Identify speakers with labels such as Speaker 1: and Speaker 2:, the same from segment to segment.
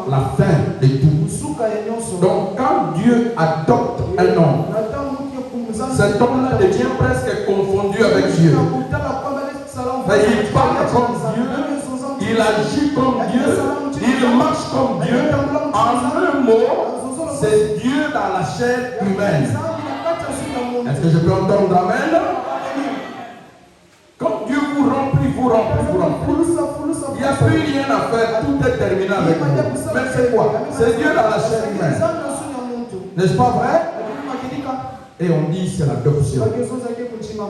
Speaker 1: la fin de tout. Donc quand Dieu adopte un homme, cet homme-là devient presque confondu avec Dieu. Mais il parle comme Dieu, il agit comme Dieu, il marche comme Dieu. En un mot, c'est Dieu dans la chair humaine. Est-ce que je peux entendre amen? Quand Dieu vous remplit, vous remplit, vous remplit. Il n'y a plus rien à faire, tout est terminé avec vous. Mais c'est quoi? C'est Dieu dans la chair humaine. N'est-ce pas vrai? Et on dit c'est l'adoption.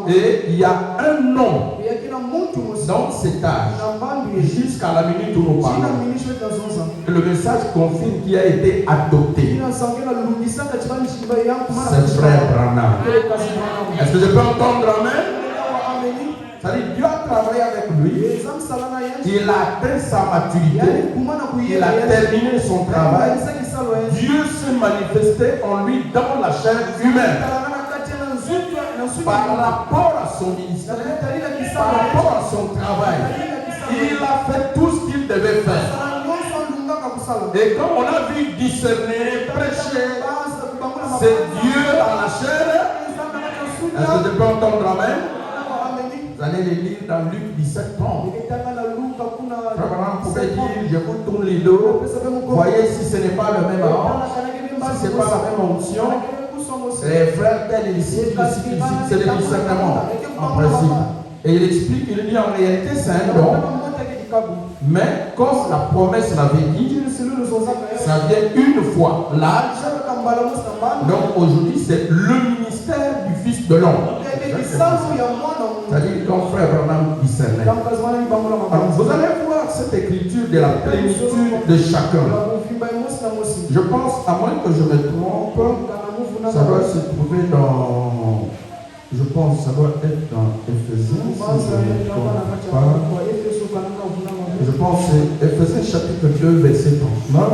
Speaker 1: Et il y a un nom dans cet âge, jusqu'à la minute où nous parlons. Le message confirme qu'il a été adopté. C'est frère Branham. Est-ce que je peux entendre amen? C'est-à-dire Dieu a travaillé avec lui. Il a atteint sa maturité. Il a terminé son travail. Dieu s'est manifesté en lui dans la chair humaine. Par rapport à son ministère, par rapport à son travail, il a fait tout ce qu'il devait faire. Et comme on a vu discerner, prêcher, c'est Dieu dans la chair. Est-ce que je peux entendre amen? Vous allez les lire dans Luc 17 ans. Abraham pouvait dire, je vous tourne les dos. Voyez si ce n'est pas le même ange, si ce n'est pas la même onction. Les frères tels ici, c'est le discernement en principe. Et il explique, il dit en réalité c'est un don. Mais comme la promesse l'avait dit, ça vient une fois l'âge. Donc aujourd'hui c'est le ministère du Fils de l'homme. C'est-à-dire ton frère Branham discernait. Vous allez voir cette écriture de la plénitude de chacun. Je pense, à moins que je me trompe, ça doit se trouver dans... Je pense que ça doit être dans Éphésiens. Si je pense que c'est Éphésiens chapitre 2, verset 39.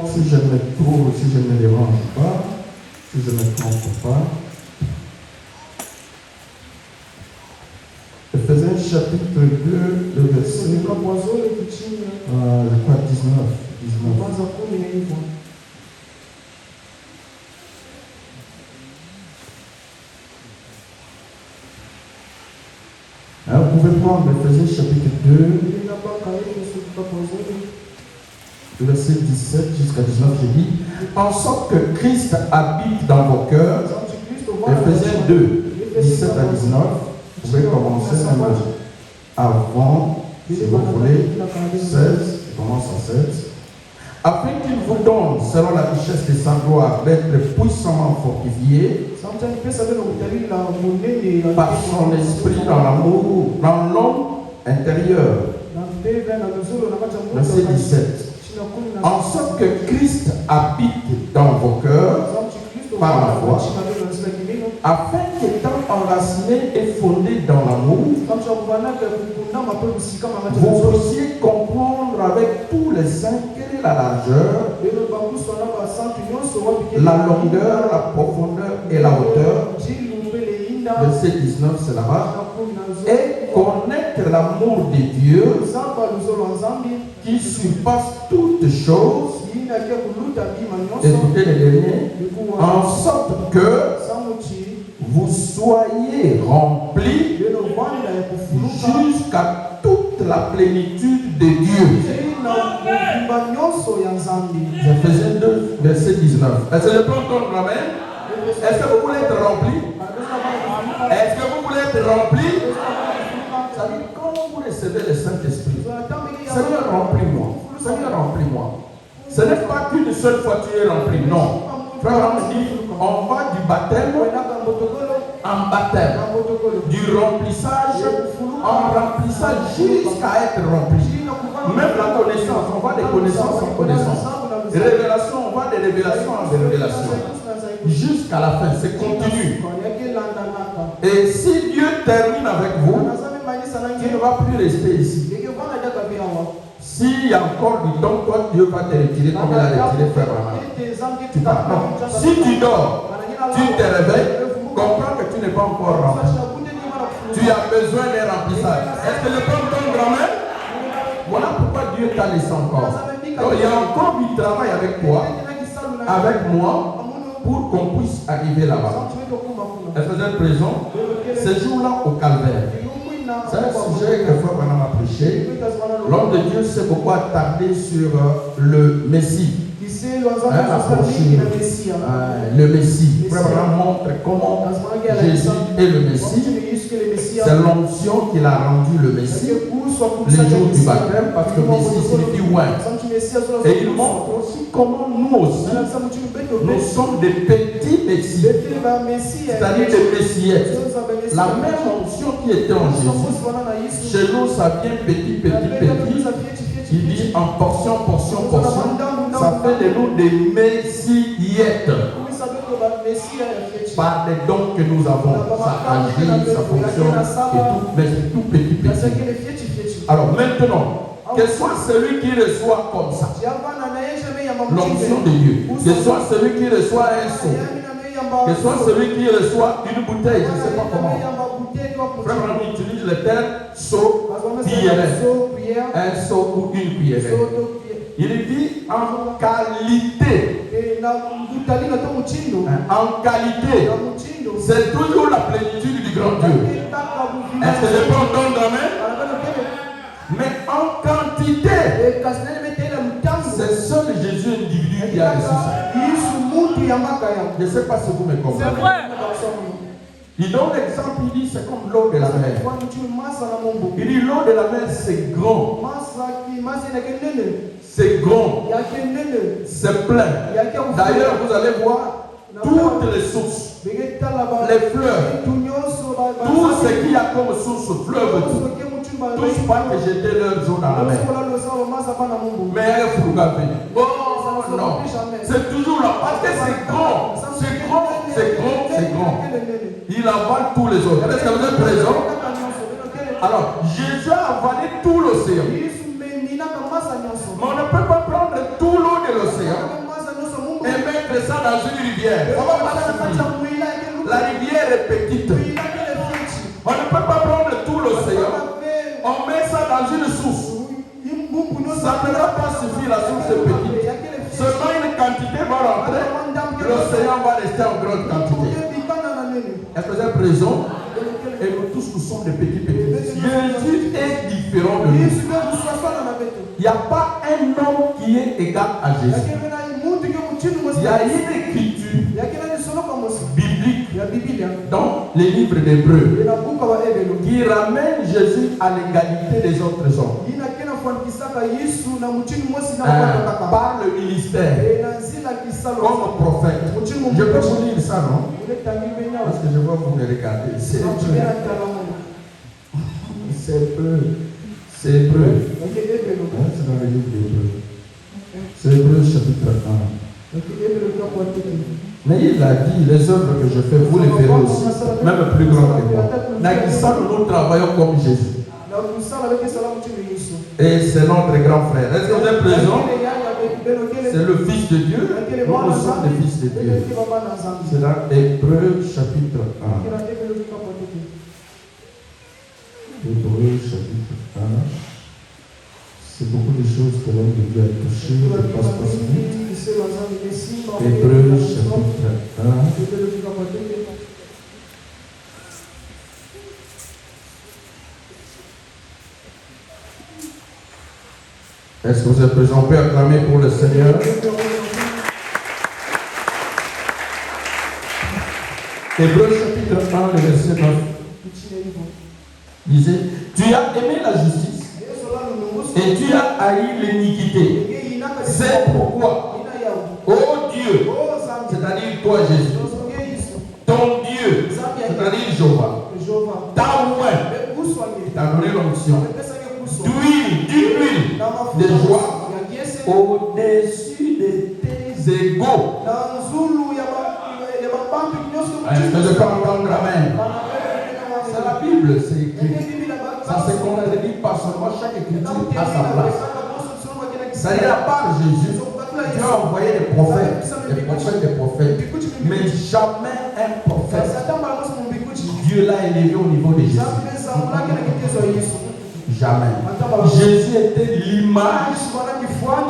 Speaker 1: Si je me trouve, si je ne me dérange pas, si je ne me trompe pas. Éphésiens chapitre 2, le verset, je crois 19. Alors, vous pouvez prendre Éphésiens chapitre 2, verset 17 jusqu'à 19, je dis, en sorte que Christ habite dans vos cœurs. Éphésiens 2, 17 à 19. Vous pouvez commencer même avant, si vous voulez, 16, je commence à 16. Afin qu'il vous donne, selon la richesse de sa gloire, d'être puissamment fortifié par son esprit dans l'amour, dans l'homme intérieur. Verset 17. En sorte que Christ habite dans vos cœurs par la foi, afin qu'étant enraciné et fondé dans l'amour, vous puissiez comprendre avec tous les saints quelle est la largeur, la longueur, la profondeur et la hauteur. Verset 19, c'est là-bas. Et connaître l'amour de Dieu qui surpasse toutes choses. Écoutez les derniers. En sorte que vous soyez remplis jusqu'à toute la plénitude de Dieu. Éphésiens 2, verset 19. Est-ce que je peux entendre amen? Est-ce que vous voulez être rempli? Est-ce que vous voulez être rempli? Ça veut dire quand vous recevez le Saint-Esprit, Seigneur, remplis-moi. Seigneur, remplis-moi. Ce n'est pas qu'une seule fois tu es rempli, non. Frère, on dit, on va du baptême en baptême, du remplissage en remplissage jusqu'à être rempli. Même la connaissance, on va de connaissance en connaissance. Révélation, on va de révélation en révélation. Jusqu'à la fin, c'est continu. Et si Dieu termine avec vous, tu ne vas plus rester ici. S'il y a encore du temps, toi, Dieu va te retirer comme il a retiré frère Branham. Tu pars. Non. Si tu dors, tu te réveilles, comprends que tu n'es pas encore rempli. Tu as besoin d'un remplissage. Est-ce que le temps donne grand-mère? Voilà pourquoi Dieu t'a laissé encore. Et y a encore du travail avec toi, avec moi, pour qu'on puisse arriver là-bas. Est-ce que vous êtes présent? Ce jour-là au calvaire. C'est un sujet que Frère Branham a prêché. L'homme de Dieu s'est beaucoup attardé sur le Messie. Le Messie. Frère Branham montre comment Jésus est le Messie. C'est l'onction qu'il a rendu le Messie les jours du baptême, parce que Messie signifie oint. Et il montre aussi comment nous aussi, nous sommes des petits Messies, c'est-à-dire des Messiettes. La même onction qui était en Jésus, chez nous ça vient petit. Il dit en portion. Ça fait de nous des Messiettes. Par les dons que nous avons, ça agit, ça fonctionne et tout, mais c'est tout petit. Alors maintenant, que soit celui qui reçoit comme ça, l'onction de Dieu, que soit celui qui reçoit un seau, que soit celui qui reçoit une bouteille, je ne sais pas comment. Vraiment, on utilise le terme seau, cuillère, un seau ou une cuillère. Il dit en qualité. En qualité, c'est toujours la plénitude du grand Dieu. Est-ce que je peux entendre amen? Mais en quantité, c'est seul Jésus individu qui a reçu ça. Je ne sais pas si vous me comprenez. C'est vrai. Il donne l'exemple, il dit c'est comme l'eau de la mer. Il dit l'eau de la mer c'est grand. C'est grand. C'est plein. D'ailleurs, vous allez voir toutes les sources, les fleuves, tout ce qu'il y a comme source, fleuve, tous pas que jeter leur eau dans la mer. Mais oh non, c'est toujours là parce que c'est grand. Il avale tous les autres. Est-ce que vous êtes présents? Alors, Jésus a avalé tout l'océan. Mais on ne peut pas prendre tout l'eau de l'océan et mettre ça dans une rivière. Ça va pas suffire. La rivière est petite. On ne peut pas prendre tout l'océan. On met ça dans une source. Ça ne va pas suffire, la source est petite. Seulement une quantité va rentrer, l'océan va rester en grande quantité. Est-ce que vous êtes présents? Et nous tous, nous sommes des petits. Jésus est différent de nous. Il n'y a pas un homme qui est égal à Jésus. Il y a une écriture biblique dans les livres d'Hébreux qui ramène Jésus à l'égalité des autres hommes. Par le ministère, comme prophète. Je peux vous lire ça, non? Parce que je vois vous me regarder. C'est Hébreu. C'est dans le livre d'Hébreu. C'est Hébreu chapitre 1. Mais il a dit, les œuvres que je fais, vous les ferez aussi, même plus grandes que moi. Nagissan, nous travaillons comme Jésus. Et c'est notre grand frère. Est-ce que vous êtes présents? C'est le Fils de Dieu. Nous sommes les fils de Dieu. C'est dans Hébreu chapitre 1. Hébreu chapitre 1. C'est beaucoup de choses que l'homme de Dieu a touchées. Je passe pas vite. Hébreu chapitre 1. Est-ce que vous êtes présents? On peut acclamer pour le Seigneur. Hébreu chapitre 1, le verset 9. Disait, tu as aimé la justice et tu as haï l'iniquité. C'est pourquoi, ô Dieu, c'est-à-dire toi Jésus, ton Dieu, c'est-à-dire Jéhovah, t'a oint, t'a donné l'onction d'huile de joie au-dessus de tes égaux. Est-ce que je peux entendre amen? C'est la Bible, c'est écrit. Ça se contredit pas seulement, chaque écriture a sa place. C'est-à-dire, à part Jésus, Dieu a envoyé des prophètes, mais jamais un prophète. Dieu l'a élevé au niveau de Jésus. Jamais. Jésus était l'image.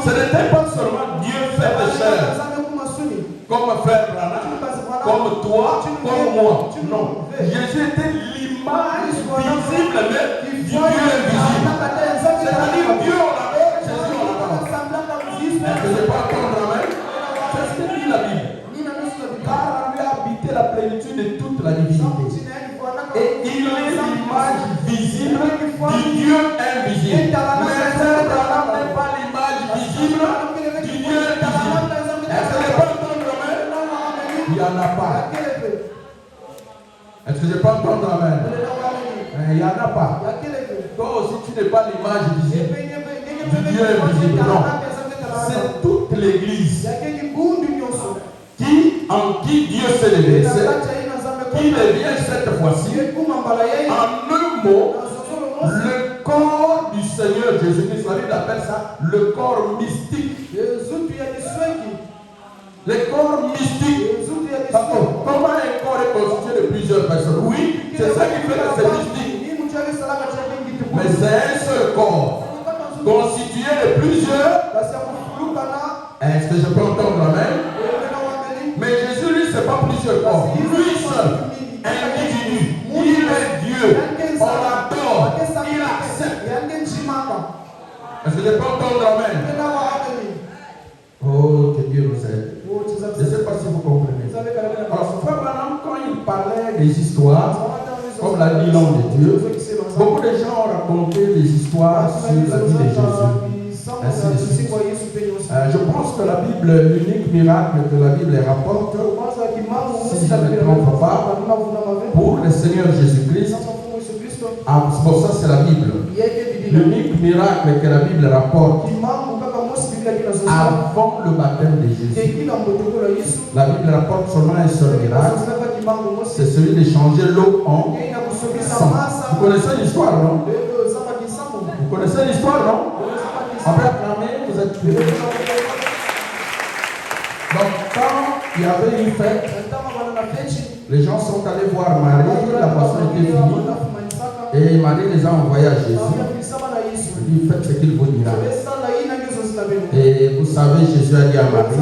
Speaker 1: Ce n'était pas comme toi, comme moi. Non. Jésus était l'image visible même du Dieu invisible. C'est-à-dire Dieu en la mort, Jésus en la mort. Est-ce que je peux entendre amen? C'est ce que dit la Bible. Car en lui a habité la plénitude de toute la divinité. Et il est l'image visible du Dieu invisible. Mais frère Branham n'est pas l'image visible du Dieu invisible. Est-ce que je peux entendre amen? Il n'y en a pas. Est-ce que je peux entendre amen? Il n'y en a pas. Toi aussi, tu n'es pas l'image visible du Dieu invisible. Non. C'est toute l'église en qui Dieu s'est levé, qui devient cette fois-ci, en un mot, le corps du Seigneur Jésus-Christ. La Bible appelle ça le corps mystique. Le corps mystique. Comment un corps est constitué de plusieurs personnes? Oui, c'est ça qui fait que c'est mystique. Mais c'est un seul corps constitué de plusieurs. Est-ce que je peux entendre amen? Mais Jésus, lui, c'est pas plusieurs corps. Lui seul, individu. Il est Dieu. On l'adore. Il accepte. Est-ce que je peux entendre amen? Oh, que Dieu nous aide. Je ne sais pas si vous comprenez. Alors, frère Branham, quand il parlait des histoires, comme l'a dit l'homme de Dieu, beaucoup de gens ont raconté des histoires sur la vie de Jésus. Ainsi de suite. Je pense que la Bible, l'unique miracle que la Bible rapporte, si je ne me trompe pas, pour le Seigneur Jésus-Christ, bon, ça c'est la Bible. L'unique miracle que la Bible rapporte avant le baptême de Jésus. La Bible rapporte seulement un seul miracle, c'est celui de changer l'eau en sang. Vous connaissez l'histoire, non? Vous connaissez l'histoire, non? On peut acclamer, vous êtes plus. Donc, quand il y avait une fête, les gens sont allés voir Marie, la boisson était finie, et Marie les a envoyés à Jésus. Il dit, faites ce qu'il vous dira. Et vous savez, Jésus a dit à Marie,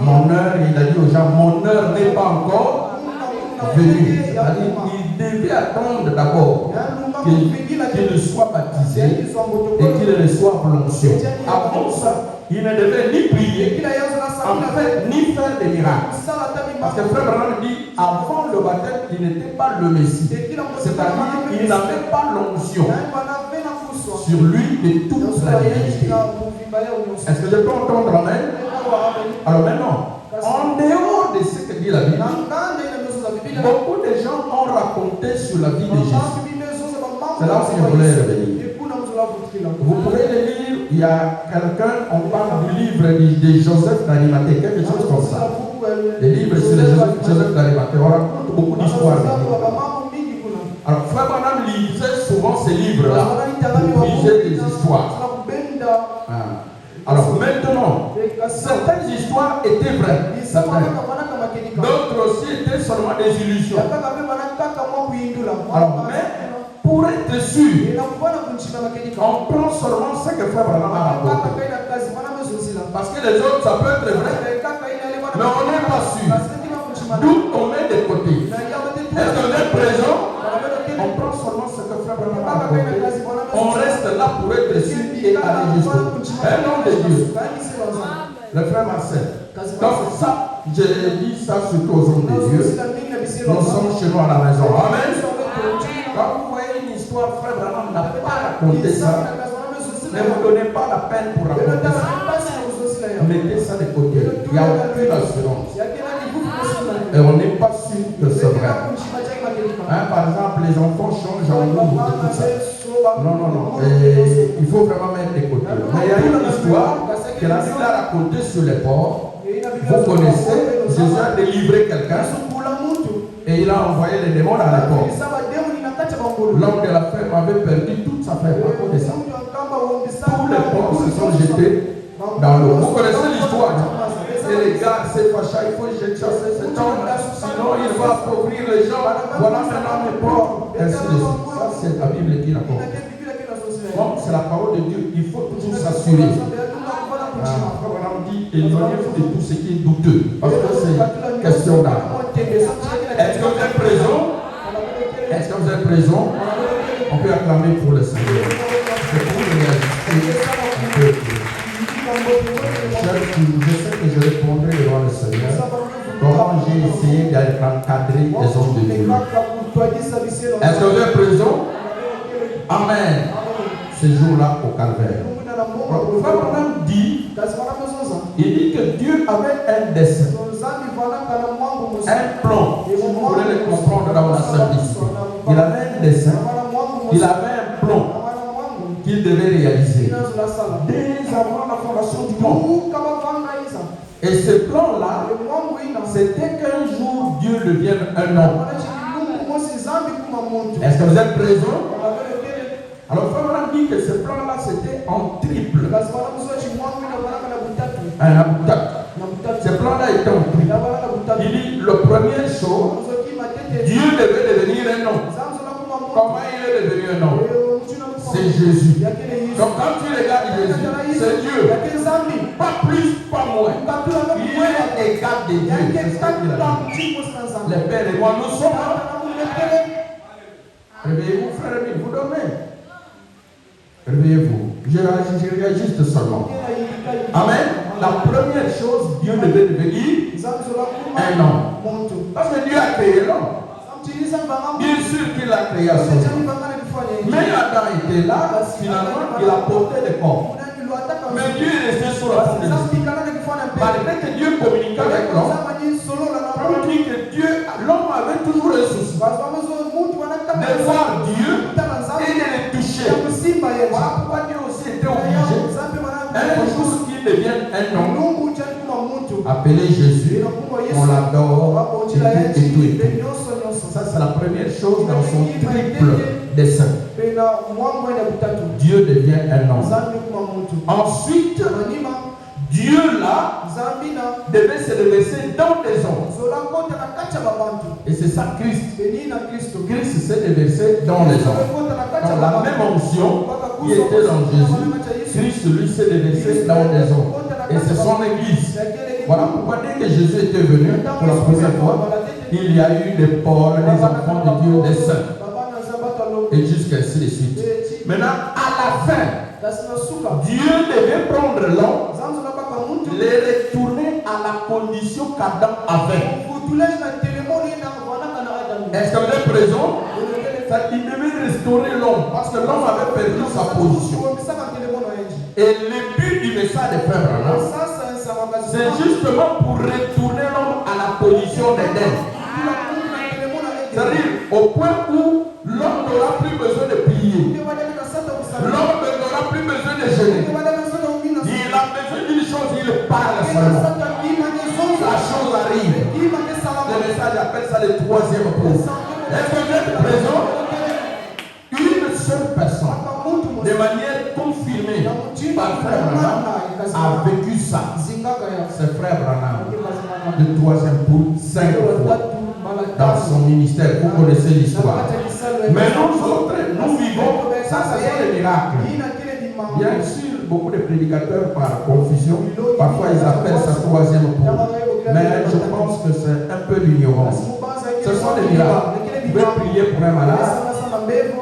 Speaker 1: mon heure, il a dit aux gens, mon heure n'est pas encore venue. C'est-à-dire qu'il devait attendre d'abord qu'il soit baptisé et qu'il reçoive l'onction. Avant ça, il ne devait ni prier, en fait, ni faire des miracles. Parce que Frère Branham dit, avant le baptême, il n'était pas le Messie. C'est-à-dire qu'il n'avait pas l'onction sur lui de toute la divinité. Est-ce que je peux entendre amen? Alors maintenant, en dehors de ce que dit la Bible, beaucoup de gens ont raconté sur la vie de Jésus. C'est là où je voulais revenir. Vous pourrez le lire, il y a quelqu'un, on parle du livre de Joseph d'Arimathée, quelque chose comme ça. Le livre sur Joseph d'Arimathée, on raconte beaucoup d'histoires. Alors, Frère Branham lisait souvent ces livres-là pour puiser des histoires. Alors maintenant, certaines histoires étaient vraies. D'autres aussi étaient seulement des illusions. Alors, mais pour être sûr, on prend seulement ce que Frère Branham a rapporté. Parce que les autres, ça peut être vrai, mais on n'est pas sûr. D'où on met de côté. Est-ce qu'on est présent? On prend seulement ce que Frère Branham a rapporté. On reste là pour être sûr et aller jusqu'au bout. Un nom de Dieu. Le frère Marcel. Donc ça, j'ai dit ça surtout aux hommes de Dieu. Nous sommes chez nous à la maison. Amen. Quand vous voyez une histoire, Frère Branham n'a pas raconté ça. Ne vous donnez pas la peine pour raconter ça. Mettez ça de côté. Il n'y a aucune assurance. Et on n'est pas sûr que c'est vrai. Par exemple, les enfants changent en nous. Tout ça. Non. Et il faut vraiment mettre de côté. Mais il y a une histoire que la Bible a racontée sur les ports. Vous connaissez, Jésus a délivré quelqu'un et il a envoyé les démons dans les ports. L'homme de la ferme avait perdu toute sa ferme à cause de ça. Tous les porcs se sont jetés dans l'eau. Vous connaissez l'histoire, et les gars s'est fâché, il faut chasser cet homme, sinon il va appauvrir les gens. Voilà maintenant mes porcs. Ainsi de suite. Ça, c'est la Bible qui raconte. Donc, c'est la parole de Dieu. Il faut toujours s'assurer. On dit éloignez-vous de tout ce qui est douteux. Parce que c'est question d'âme. Est-ce que vous êtes présent? Est-ce que vous êtes présent? On peut acclamer pour le Seigneur. C'est pour réajuster un peu. Je sais que je répondrai devant le Seigneur. Comment j'ai essayé d'encadrer les hommes de Dieu. Est-ce que vous êtes présent? Amen. Ce jour-là au Calvaire. Abraham dit, il dit que Dieu avait un dessein, un plan. Si vous voulez le comprendre dans la simplicité. Il avait un dessein, il avait un plan qu'il devait réaliser dès avant la fondation du monde. Et ce plan-là, c'était qu'un jour Dieu devienne un homme. Est-ce que vous êtes présents? Alors, Abraham dit que ce plan-là, c'était en triple. Un aboutat. Ce plan-là était en triple. Il dit, la première chose, Dieu devait devenir un homme. Comment il est devenu un homme? C'est Jésus. Donc, quand tu regardes Jésus, c'est Dieu. Pas plus, pas moins. Il est égal de Dieu. C'est ça qu'il a dit. Les pères et moi, nous sommes là. Réveillez-vous, frère, vous dormez. Réveillez-vous. Je regarde juste seulement. Amen. La première chose, Dieu devait devenir un homme. Parce que Dieu a créé l'homme. Bien sûr qu'il a créé son homme. Mais Adam était là, finalement, il a porté le corps. Mais Dieu est resté sur la forme de l'esprit. Malgré que Dieu communiquait avec l'homme, on dit que Dieu, l'homme avait toujours le souci de voir Dieu et de le toucher. Voilà pourquoi Dieu aussi était obligé, un jour qu'il devienne un homme, appelé Jésus, on l'adore, et tout. Ça, c'est la première chose dans son triple dessein. Dieu devient un homme. Ensuite, Dieu là devait se déverser dans les hommes. Et c'est ça Christ. Christ s'est déversé dans les hommes. Donc la même onction qui était dans Jésus, Christ lui s'est déversé dans les hommes. Et c'est son église. Voilà pourquoi dès que Jésus était venu pour la première fois, il y a eu des Paul, des enfants de Dieu, des saints. Et jusqu'ainsi de suite. Maintenant, à la fin, Dieu devait prendre l'homme, les retourner à la condition qu'Adam avait. Est-ce que vous êtes présent? Il devait restaurer l'homme parce que l'homme avait perdu sa position. Et le but du message de Frère Branham, c'est justement pour retourner l'homme à la position d'Éden. C'est-à-dire au point où l'homme n'aura plus besoin de prier. L'homme n'aura plus besoin de jeûner. Il a besoin d'une chose, il parle seulement. La chose arrive. Le message appelle ça le troisième point. Est-ce que vous êtes présent? Une seule personne, de manière confirmée par Frère Branham, a vécu ça. C'est Frère Branham, le troisième point, 5 fois dans son ministère. Vous connaissez l'histoire. Mais nous autres, nous vivons, ça c'est des miracles. Bien sûr, beaucoup de prédicateurs par confusion, parfois ils appellent ça troisième point. Mais je pense que c'est un peu l'ignorance. Ce sont des miracles. Vous pouvez prier pour un malade,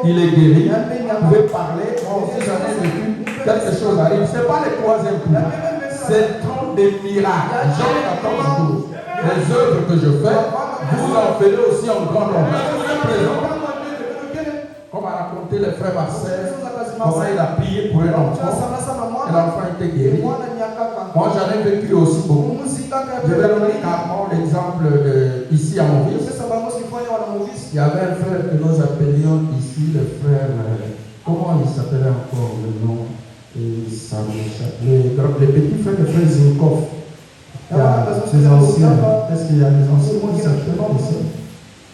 Speaker 1: il est guéri. Vous pouvez parler, si jamais vécu, quelque chose arrive. Ce n'est pas le troisième point. C'est trop des miracles. Jean 14, 12. Les œuvres que je fais, vous en ferez aussi en grand nombre. Vous êtes présent? Comme a raconté le frère Marcel, comment il a prié pour un enfant, et l'enfant était guéri. Moi j'en ai vécu aussi beaucoup. Je vais donner carrément l'exemple ici à mon fils. Il y avait un frère que nous appelions ici, le frère, comment il s'appelait encore le nom? Ça m'échappe. Le petit frère de frère Zinkov. Ces anciens, est-ce qu'il y a des anciens qui s'appellent ici?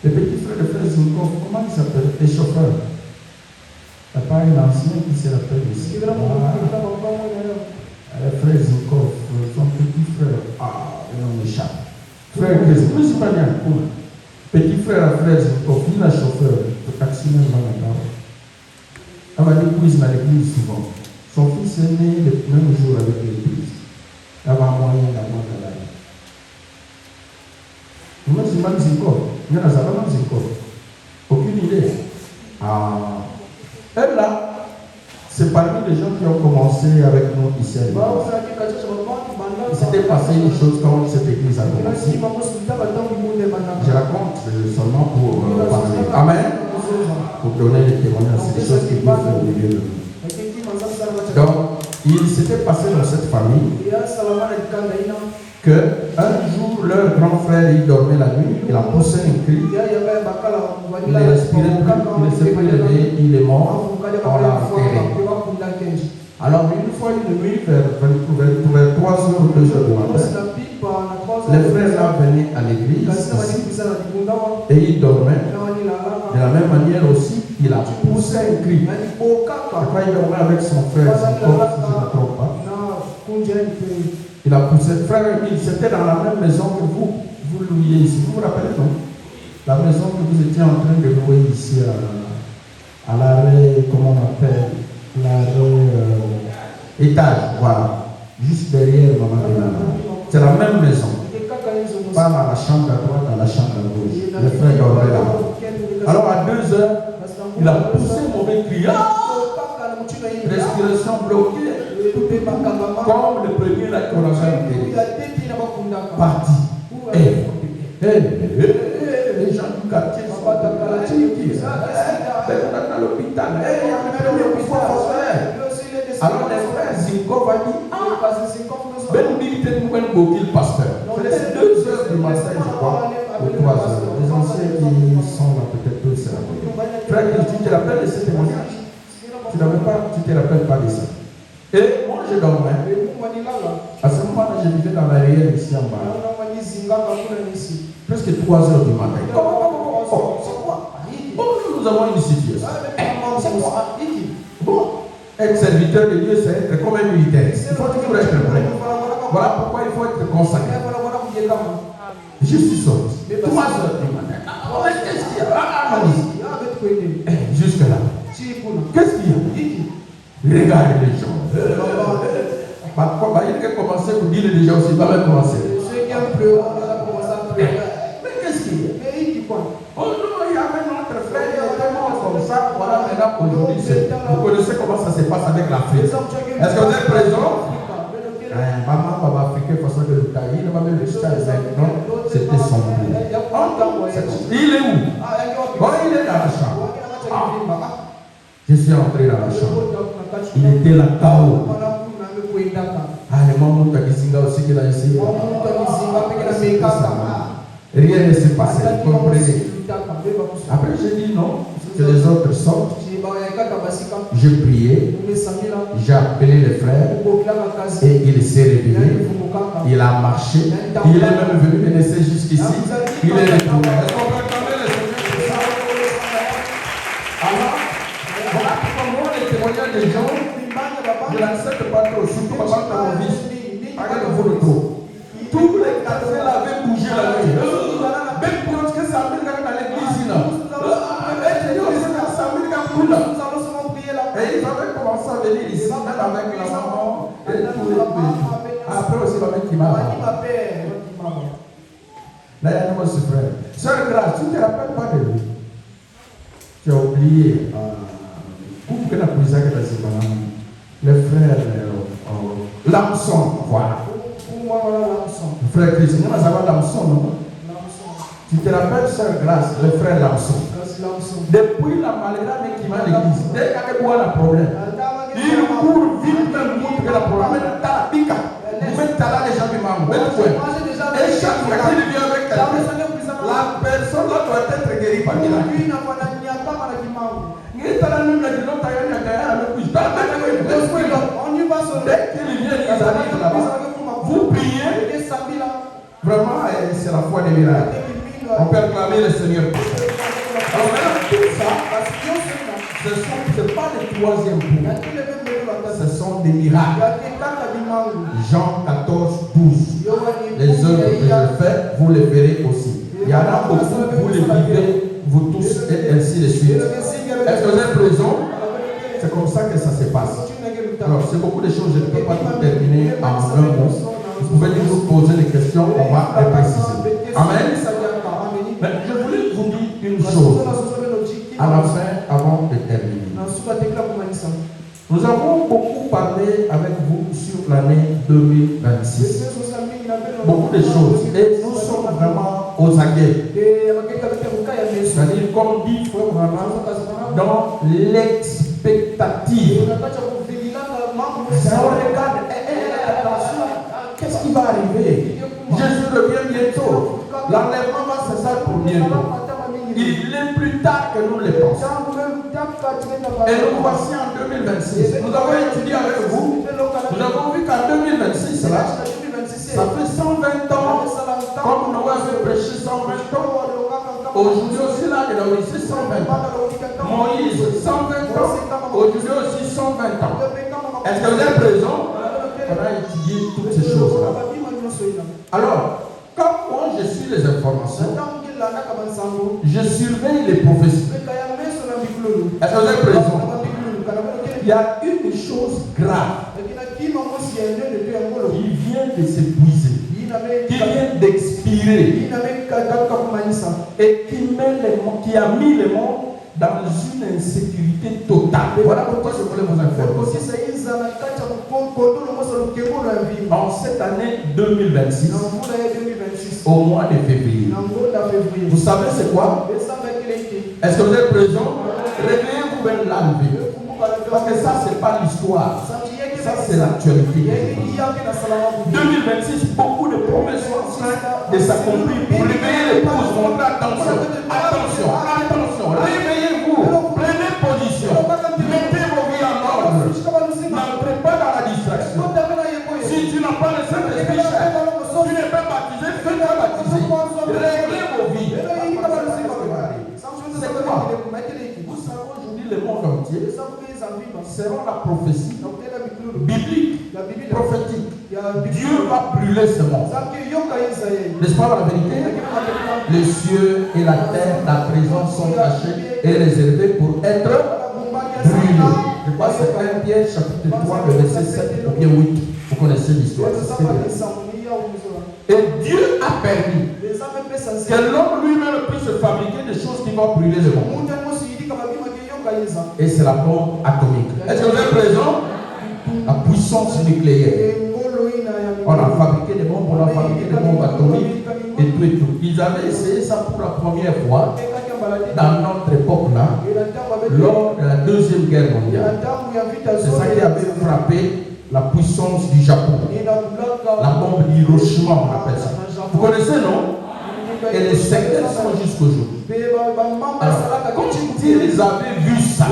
Speaker 1: Le petit frère de frère Zinkov, comment il s'appelle? Les chauffeurs. Il n'y a pas un ancien qui se rappelle ici. Le frère Zinkov, son petit frère. Il m'échappe. Frère Chris, oui, c'est pas bien. Petit frère à frère Zinkov, il est chauffeur. Le taxi-man va là-bas. Il va aller à l'église souvent. Son fils est né le même jour avec l'église. Il va moyen Aucune idée. Elle là, c'est parmi les gens qui ont commencé avec nous ici à l'église. Il s'était passé une chose quand cette église a commencé. Je raconte seulement pour parler. Amen. Pour donner les témoignages. C'est des choses qui vivent au milieu de nous. Donc, il s'était passé dans cette famille que un jour, leur grand frère, il dormait la nuit, il a poussé un cri, il est respiré plus, il ne s'est plus levé, il est mort, on l'a enterré. Alors, une fois, une nuit, vers 3h ou 2h du matin, les frères là venaient à l'église et ils dormaient. De la même manière aussi, il a poussé un cri. Quand il dormait avec son frère, si je ne me trompe pas, il a poussé. Frère Emile, c'était dans la même maison que vous louiez ici. Vous vous rappelez, non? La maison que vous étiez en train de louer ici à l'arrêt, comment on appelle? L'arrêt étage, voilà. Juste derrière Maman Delana. C'est la même maison. Pas dans la chambre à droite, dans la chambre à gauche. Le frère dormait là. Alors à 2h, il a poussé un mauvais cri. Respiration bloquée. Comme le premier là qu'on a fait. Parti. Les gens du quartier sont dans l'hôpital. Alors les frères Zinko va dire, pasteur. C'est 2h du matin, je crois, ou 3h. Les anciens qui sont là, peut-être tous, c'est la première. Frère, tu te rappelles de ce témoignage? Tu ne te rappelles pas de ça. Et moi, je dormais. À ce moment-là, je vivais dans l'arrière ici en bas. Presque 3h du matin. C'est quoi? Nous avons une situation. C'est quoi? Bon, être serviteur de Dieu, c'est être comme un militaire. Il faut toujours être prêt. Voilà pourquoi il faut être consacré. Je suis sorti. 3h du matin. Qu'est-ce qu'il y a? Jusque là. Qu'est-ce qu'il y a? Regardez les gens. Il a commencé à vous dire les gens aussi. Il va même commencer. Mais qu'est-ce qu'il y a? Oh non, il y avait notre frère, il était mort comme ça. Voilà, maintenant, aujourd'hui, vous connaissez comment ça se passe avec l'Afrique. Est-ce que vous êtes présent? Maman, papa africain, façon de le tailler, il va même le stade, non, c'était son blé. Il est où? Bon, il est dans la chambre. Je suis entré dans la chambre. Il était là, KO. Le moment où tu as dit aussi qu'il a essayé. Rien ne s'est passé, vous comprenez? Après, j'ai dit non, que les autres sortent. J'ai prié, j'ai appelé les frères et il s'est réveillé. Il a marché, il est même venu me laisser jusqu'ici. Il est retourné. Est-ce qu'on peut acclamer le Seigneur pour ça? Alors, voilà pourquoi les témoignages des gens, je n'accepte pas trop, surtout pendant que mon fils. Regardez-vous le trop. Tous les quartiers avaient bougé la nuit. Même pour que ça mille dans l'église. Et ils avaient commencé à venir ici, même avec la maman et tous les pays. Après aussi, avec qui m'a. Là, il y a un autre frère. Sœur Grâce, tu ne te rappelles pas de lui? Tu as oublié. Où que la police a le frère Lamson, voilà. Frère Christ, nous avons Lamson, non? Tu te rappelles, sœur Grâce, le frère Lamson? Depuis la maladie qui m'a l'église, dès qu'il y a un problème, il court vite même pour que la problème est dans la pique. Vous mettez là les gens qui m'ont. Et chaque fois qu'il vient avec quelqu'un, la personne là doit être guérie par miracle. On y va sur dès qu'il vient, ils arrivent là-bas. Vous priez, vraiment, c'est la foi des miracles. On peut acclamer le Seigneur. Alors maintenant, tout ça, ce n'est pas le troisième point. Ce sont des miracles. Jean 14, 12. Les œuvres que je fais, vous les verrez aussi. Il y en a beaucoup, vous les vivez, vous tous, et ainsi de suite. Est-ce que vous êtes présents? C'est comme ça que ça se passe. Alors, c'est beaucoup de choses, je ne peux pas tout terminer en un mot. Vous pouvez nous poser des questions, on va les préciser. Amen. chose à la fin avant de terminer. Nous avons beaucoup parlé avec vous sur l'année 2026. Beaucoup de choses. Et nous sommes vraiment aux aguets. C'est-à-dire, comme dit Frère Branham, dans l'expectative. On regarde, attention, qu'est-ce qui va arriver? Jésus revient bientôt. L'enlèvement va se faire pour bientôt. Il est plus tard que nous le pensons. Et nous voici en 2026. Nous avons étudié avec vous. Nous avons vu qu'en 2026, là, ça fait 120 ans, comme Noé avait prêché 120 ans. Aujourd'hui aussi, là, il a aussi 120 ans. Moïse, 120 ans. Aujourd'hui aussi, 120 ans. Est-ce que vous êtes présent? On a étudié toutes ces choses-là. Alors, comme moi, je suis les informations, je surveille les prophéties. Est-ce que vous êtes présent? Il y a une chose grave qui vient de s'épuiser, qui vient d'expirer et qui a mis le monde dans une insécurité totale. Voilà pourquoi je voulais vous informer. En cette année 2026, au mois de février, vous savez c'est quoi? Est-ce que vous êtes présent? Réveillez-vous vers l'enlever. Parce que ça, c'est pas l'histoire. Ça, c'est l'actualité. 2026, beaucoup de promesses sont en train de s'accomplir pour réveiller les pauses. Attention, attention, attention. Réveillez-vous. Prenez position. Mettez vos vies en ordre. N'entrez pas dans la distraction. Si tu n'as pas le Saint-Esprit, tu n'es pas baptisé, fais-toi baptiser. Réglez vos vies. C'est quoi? Vous savez aujourd'hui le monde entier selon la prophétie biblique, prophétique. Dieu va brûler ce monde. N'est-ce pas la vérité? Les cieux et la terre, la présence sont cachés et réservés pour être brûlés. Je crois que c'est 1 Pierre chapitre 3, le verset 7 ou bien 8. Vous connaissez l'histoire. Et Dieu a permis que l'homme lui-même puisse fabriquer des choses qui vont brûler le monde. Et c'est la bombe atomique. Est-ce que vous êtes présent? La puissance nucléaire. On a fabriqué des bombes, on a fabriqué des bombes atomiques et tout et tout. Ils avaient essayé ça pour la première fois dans notre époque là, lors de la Deuxième Guerre mondiale. C'est ça qui avait frappé la puissance du Japon. La bombe d'Hiroshima, on appelle ça. Vous connaissez, non? Et les secteurs sont jusqu'aujourd'hui. Alors, quand ils avaient vu ça,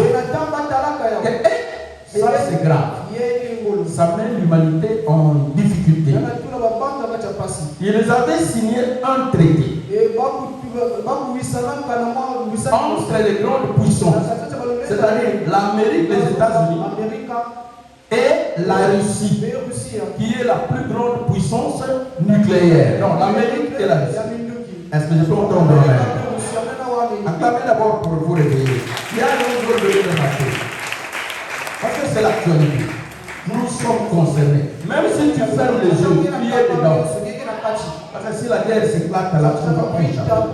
Speaker 1: ça c'est grave. Ça met l'humanité en difficulté. Ils avaient signé un traité entre les grandes puissances, c'est-à-dire l'Amérique, les États-Unis et la Russie, qui est la plus grande puissance nucléaire. Non, l'Amérique et la Russie. Est-ce que je peux entendre un amen? Acclamez d'abord pour vous réveiller. Il y a un autre de marché. Parce que c'est l'actualité. Nous sommes concernés. Même si tu fermes les yeux, tu y es dedans. Parce que si la guerre s'éclate, là, tu ne vas pas échapper.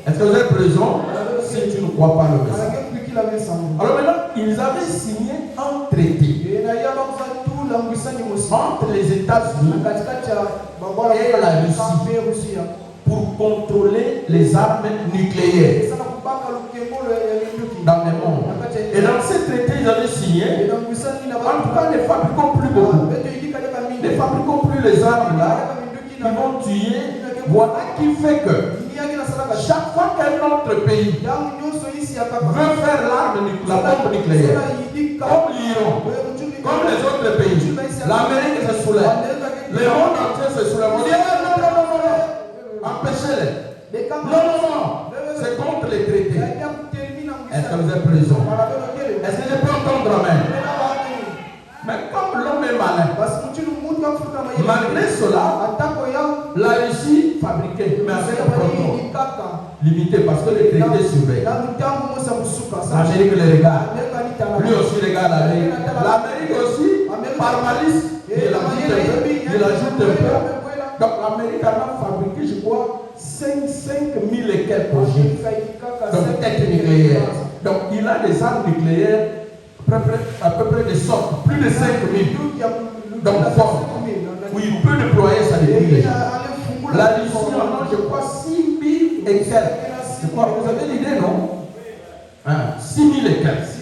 Speaker 1: Est-ce que vous êtes présent si tu ne crois pas le message? Alors maintenant, ils avaient signé un traité entre les États-Unis et la Russie pour contrôler les armes nucléaires dans le monde. Et dans ce traité, ils avaient signé, en tout cas, ne fabriquons plus beaucoup. Ne fabriquons plus les armes là qui vont tuer. Voilà qui fait que chaque fois qu'un autre pays veut faire la bombe nucléaire, comme l'Iran, comme les autres pays, l'Amérique se soulève, le monde entier se soulève. On dit non, non, non, non, empêchez-les. Non, non, non, c'est contre les traités. Est-ce que vous êtes présent? Est-ce que je peux entendre amen? Mais comme l'homme est malin, malgré cela, la Russie fabriquait, mais avec un proton limité parce que les traités surveillent. L'Amérique les regarde. Lui aussi regarde l'Amérique. L'Amérique aussi, par malice, il ajoute un peu. Donc l'Amérique a fabriqué, je crois, 5 000 et quelques ogives. Donc, tête nucléaire. Donc, il a des armes nucléaires à peu près de sorte, plus de 5 000. Donc, fort, où il peut déployer sa défense. La Russie en a, je crois, 6 000 et quelques. Je crois, vous avez l'idée, non? 6 000 et quelques.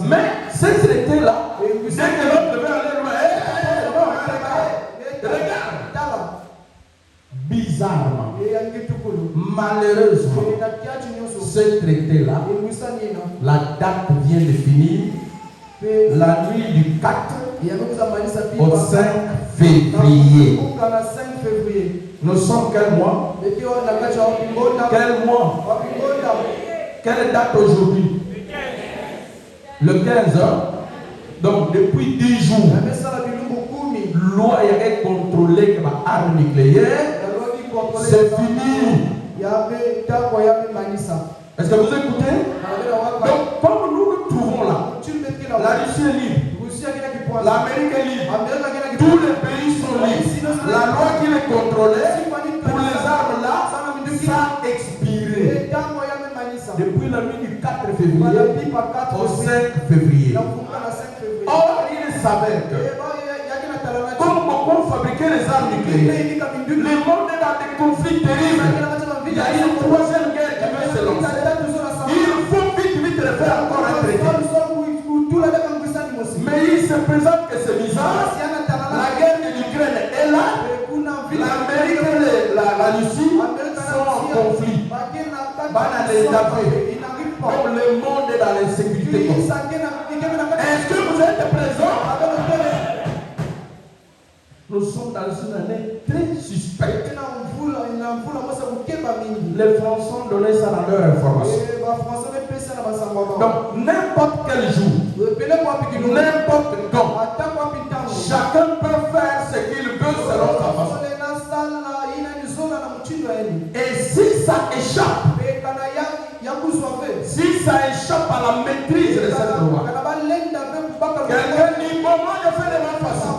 Speaker 1: Mais ces traités-là, dès que l'autre devait aller loin, regarde. Bizarrement, malheureusement, ce traité-là, la date vient de finir la nuit du 4 au 5 février. Nous sommes quel mois? Quel mois? Quelle date aujourd'hui? Le 15 heures. Donc depuis 10 jours, loi est contrôlée comme arme nucléaire. C'est fini. Est-ce que vous écoutez? Donc comme nous nous trouvons là, la Russie est libre, l'Amérique est libre, tous les pays sont libres. La loi qui les contrôlait pour les armes là, ça a expiré. Depuis la nuit du 4 février au 5 février. Or, il s'avère que, comme beaucoup fabriquaient les armes nucléaires, le monde est dans des conflits terribles. Il y a une troisième guerre qui veut se lancer. Il faut vite le faire encore un traité. Mais il se présente que c'est bizarre. La guerre de l'Ukraine est là. L'Amérique et la Russie sont en conflit. Comme le monde est dans l'insécurité. Est-ce que vous êtes présents? Nous sommes dans une année très suspecte. Les Français ont donné ça dans leur information. Donc, n'importe quel jour, n'importe quand, chacun peut faire ce qu'il veut selon sa façon. Et si ça échappe, si ça échappe à la maîtrise de cette loi, quelqu'un dit, bon, moi je fais de ma façon.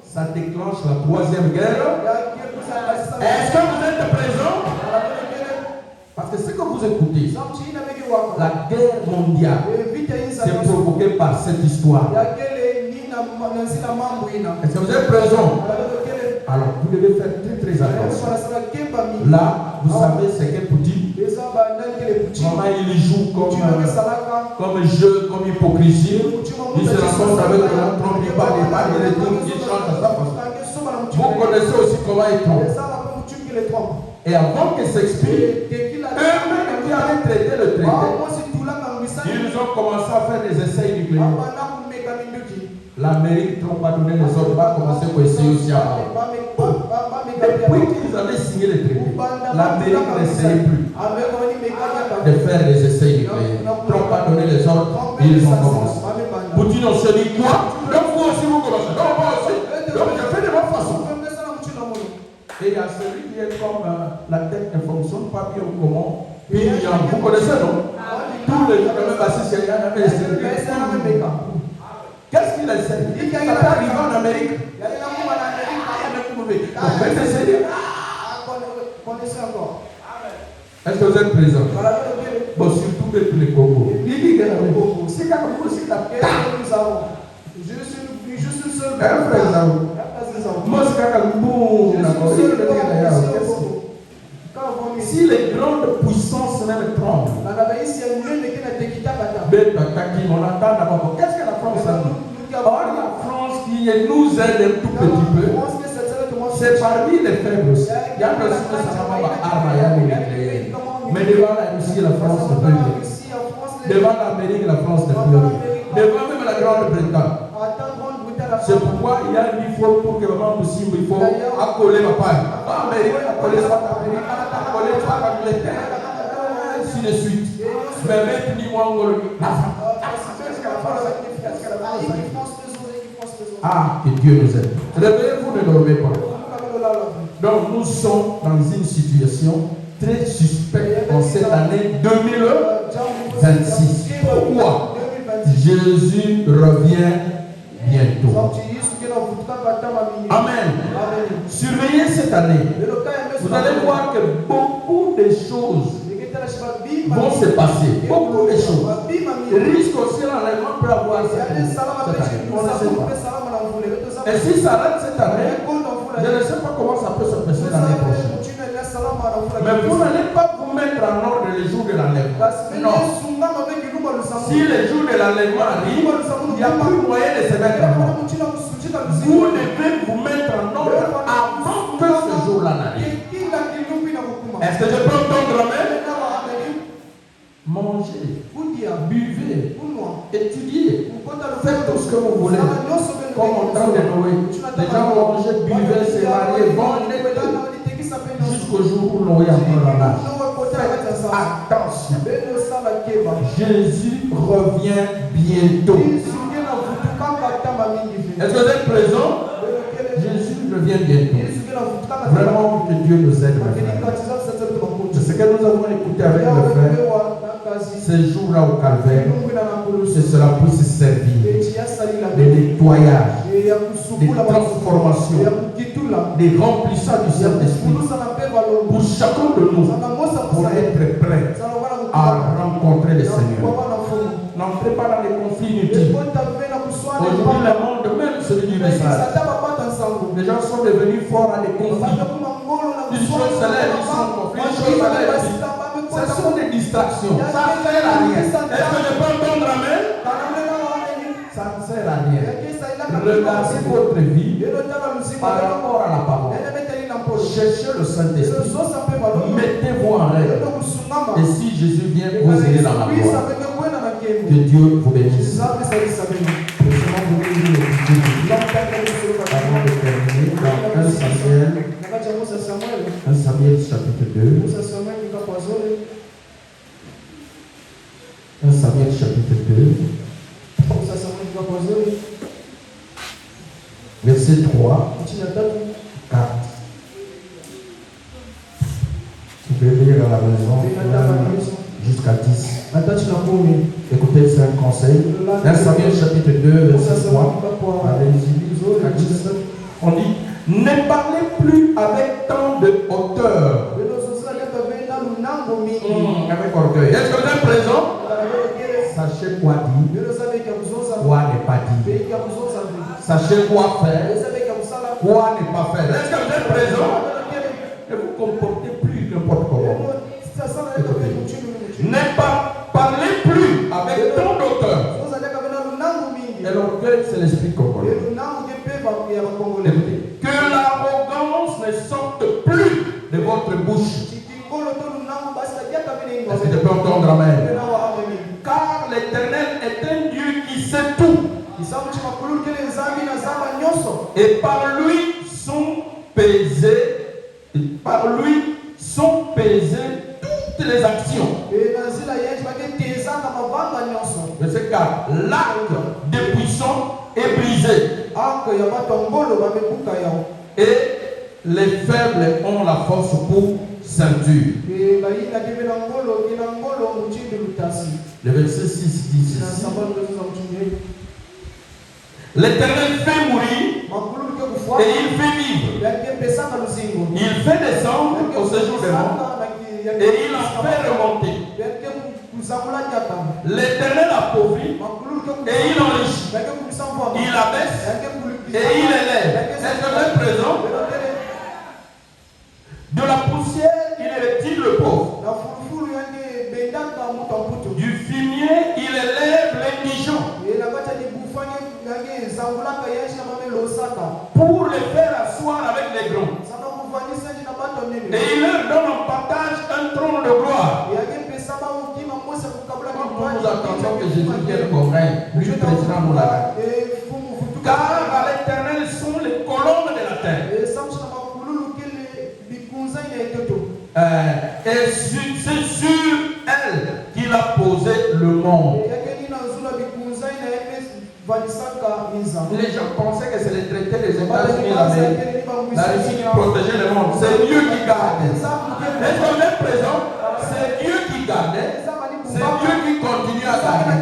Speaker 1: Ça déclenche la troisième guerre. Est-ce que vous êtes présents? Parce que ce que vous écoutez, la guerre mondiale, c'est provoqué par cette histoire. Est-ce que vous êtes présents? Alors, vous devez faire très attention. Là, vous savez ce qu'est Poutine. Maman, il joue comme jeu, comme hypocrisie. Il se rencontre avec Donald Trump, il parle, il retourne, il change à sa façon. Vous connaissez aussi comment il trompe. Et avant qu'il s'explique, eux-mêmes qui avaient traité le traité, ils ont commencé à faire des essais nucléaires. L'Amérique Trump a donné les ordres, va commencer à essayer aussi avant. Depuis qu'ils avaient signé le traité, l'Amérique n'essayait plus de faire des essais nucléaires. Trump a donné les ordres, ils ont commencé. Poutine, on se dit quoi? Donc vous aussi vous commencez. Donc moi aussi. Donc je fais de ma façon. Et il y a celui qui est comme la tête ne fonctionne pas bien ou comment. Puis vous connaissez, non? Tous les gens, même assis, il y a un essai. Qu'est-ce qu'il essaie? Il est arrivé en Amérique. Est-ce que vous êtes présents? Bon, surtout que tous les Congos. C'est quand même aussi la paix que nous avons. Je suis seul. Moi, c'est quand même si les grandes puissances même tremblent, on attend d'abord. Qu'est-ce que la France a dit? Or, la France qui nous aide un tout petit peu, c'est parmi les faibles aussi. Il y a aussi que ça va avoir mais devant la Russie, la France ne peut rien. Devant l'Amérique, la France ne peut rien. Devant même la Grande-Bretagne. C'est pourquoi il y a une fois pour que vraiment possible, il faut accoler ma part. Amérique, accoler ça, accoler ça, Angleterre, ainsi de suite. Mais même ni moi, ah, que Dieu nous aide. Réveillez-vous, ne dormez pas. Donc nous sommes dans une situation très suspecte en cette année 2026. Pourquoi? Jésus revient bientôt. Amen. Surveillez cette cette année, vous allez voir que beaucoup de choses vont se passer. Beaucoup de choses. Risque aussi l'enlèvement peut avoir cette année. On ne sait pas. Et si ça arrête cette année, je ne sais pas comment ça peut se passer l'année prochaine. Mais vous n'allez pas vous mettre en ordre les jours de l'enlèvement. Non. Si les jours de l'enlèvement arrivent, il n'y a plus moyen de se mettre en ordre. Vous devez vous mettre en ordre avant que ce jour-là n'arrive. Est-ce que je peux entendre amen? Mangez, buvez, étudiez, faites tout ce que vous voulez. Comme en temps de Noé. Les gens mangent, buvaient, se mariaient, vendaient tout. Jusqu'au jour où Noé entre en âge. Attention. Jésus revient bientôt. Est-ce que vous êtes présent? Jésus revient bientôt. Vraiment que Dieu nous aide, mes frères. C'est ce que nous avons écouté avec le frère. Ces jours-là au calvaire, que cela puisse servir de nettoyage, de transformation, de remplissage du Saint-Esprit pour chacun de nous, pour être prêt à rencontrer le Seigneur. N'entrez pas dans les conflits inutiles. Aujourd'hui, le monde, même celui du message, les gens sont devenus forts à des conflits. Une chose s'élève, ils sont en conflit, une chose s'élève ici. Ce sont des distractions. Ça ne sert à rien. Est-ce que je peux entendre amen? Ça ne sert à rien. Regardez votre vie par rapport à la parole. Cherchez le Saint-Esprit. Mettez-vous en règle. Et si Jésus vient, vous irez dans la gloire. Que Dieu vous bénisse. Avant de terminer, dans 1 Samuel chapitre 2. 1 Samuel chapitre 2. Verset 3. 4. Vous pouvez lire à la maison jusqu'à 10. Écoutez, c'est un conseil. 1 Samuel chapitre 2, verset 3. On dit, ne parlez plus avec tant de hauteur. Avec orgueil. Est-ce que vous êtes présent? Sachez quoi dire, quoi n'est pas dire. Sachez quoi faire, quoi n'est pas faire. Est-ce que vous êtes présent? Ne vous comportez plus n'importe comment. Ne parlez plus avec tant d'auteur. Et l'orgueil, c'est l'esprit congolais. Que l'arrogance ne sorte plus de votre bouche. Est-ce que je peux entendre amen? Car l'Éternel est un Dieu qui sait tout. Et par lui sont pesées toutes les actions. Verset 4. L'arc des puissants est brisé. Et les faibles ont la force pour ceinture. Le verset 6 dit ceci. L'Éternel fait mourir et il fait vivre. Il fait descendre au séjour des morts et il en fait remonter. L'Éternel appauvrit et il enrichit. Il abaisse et il élève. Est-ce que vous êtes présent? De la poussière, il retire le pauvre. Du fumier, il élève l'indigent. Pour les faire asseoir avec les grands. Et il leur donne en partage un trône de gloire. Nous attendons que Jésus vienne qu'on règne. Lui, président, nous la. Car à l'Éternel sont les colonnes de la terre. Et c'est sur elle qu'il a posé le monde. Les gens pensaient que c'est les traités des États-Unis, la Russie qui protégeait le monde. C'est Dieu qui gardait. Est-ce qu'on est présent? C'est Dieu qui gardait. C'est Dieu qui continue à garder.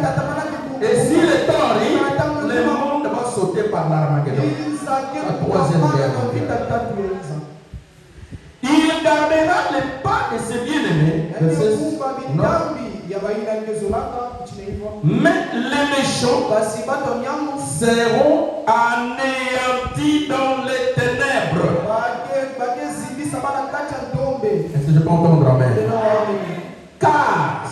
Speaker 1: Et si le temps arrive, le monde va sauter par l'Armageddon. La troisième guerre mondiale. Mais les méchants seront anéantis dans les ténèbres. Est-ce que je peux entendre amen? Car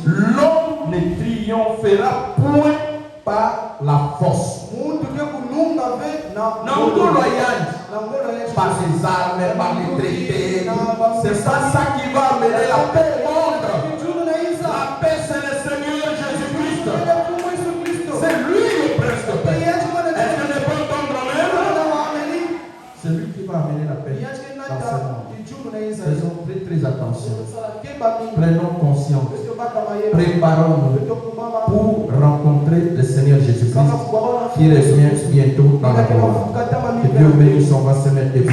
Speaker 1: l'homme ne triomphera point par la force. Par ses armes, par les traités. C'est pas ça qui va amener la paix au monde. La paix, c'est le Seigneur Jésus-Christ. C'est lui le prince de paix. Est-ce que je peux entendre amen? C'est lui qui va amener la paix dans ce monde. Faisons très attention. Prenons conscience. Préparons-nous pour rencontrer le Seigneur Jésus-Christ qui revient bientôt dans la gloire. Que Dieu bénisse, on va se mettre debout.